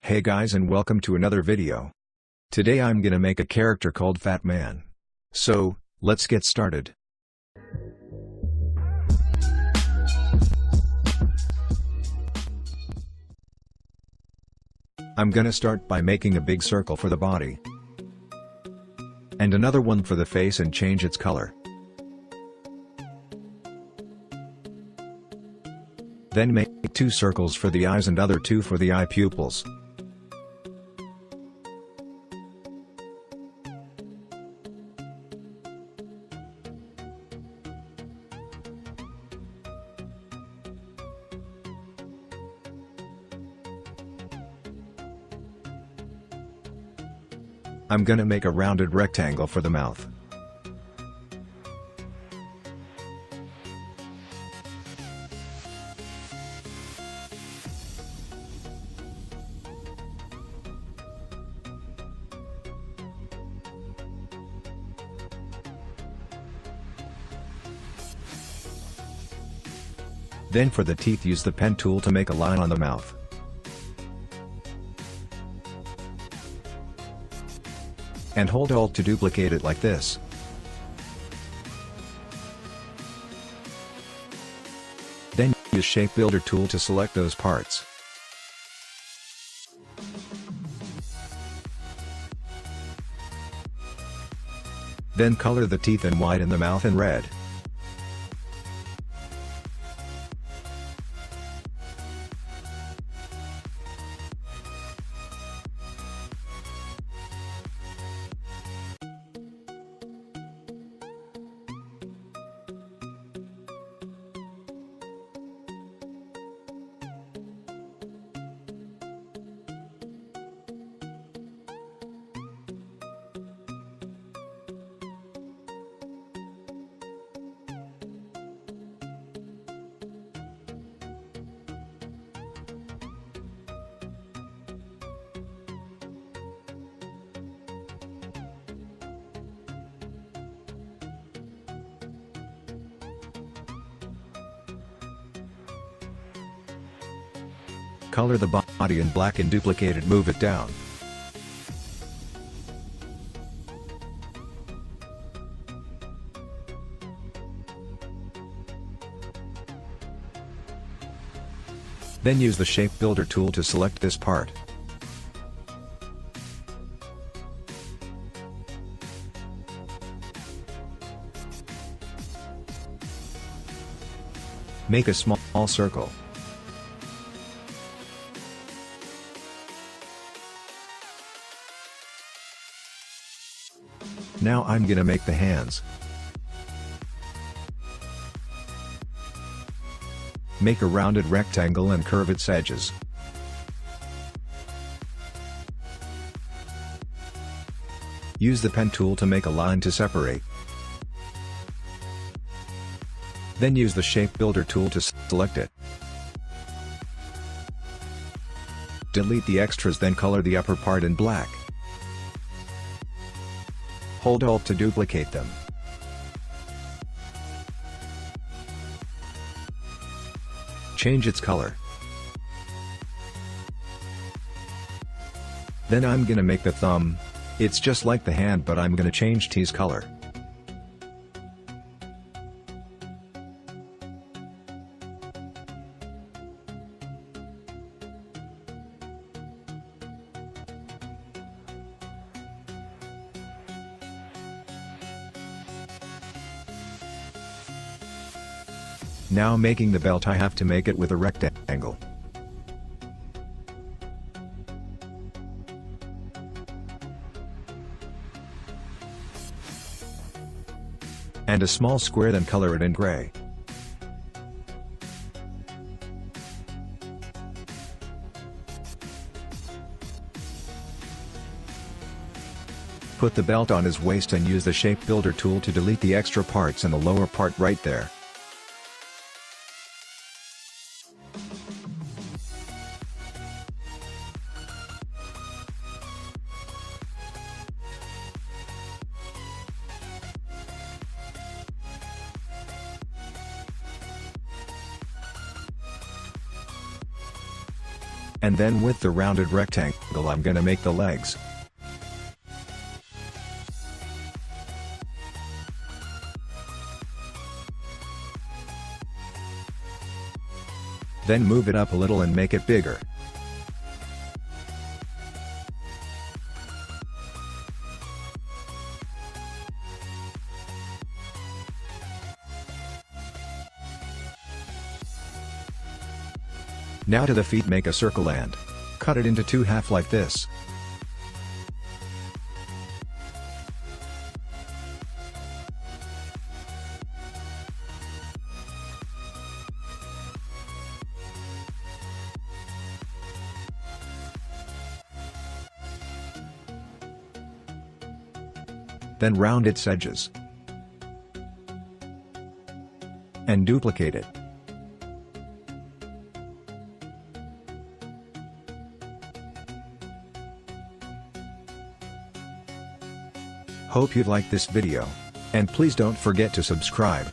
Hey guys and welcome to another video. Today I'm gonna make a character called Fatman. So, let's get started. I'm gonna start by making a big circle for the body. And another one for the face and change its color. Then make 2 circles for the eyes and other 2 for the eye pupils. I'm gonna make a rounded rectangle for the mouth. Then for the teeth, use the pen tool to make a line on the mouth. And hold Alt to duplicate it like this. Then use Shape Builder tool to select those parts. Then color the teeth in white and the mouth in red. Color the body in black and duplicate it, move it down. Then use the Shape Builder tool to select this part. Make a small circle. Now I'm gonna make the hands. Make a rounded rectangle and curve its edges. Use the pen tool to make a line to separate. Then use the Shape Builder tool to select it. Delete the extras, then color the upper part in black. Hold Alt to duplicate them. Change its color. Then I'm gonna make the thumb. It's just like the hand, but I'm gonna change T's color. Now making the belt, I have to make it with a rectangle. And a small square, then color it in gray. Put the belt on his waist and use the Shape Builder tool to delete the extra parts in the lower part right there. And then with the rounded rectangle I'm gonna make the legs. Then move it up a little and make it bigger. Now to the feet, make a circle and cut it into 2 halves like this. Then round its edges and duplicate it. Hope you liked this video. And please don't forget to subscribe.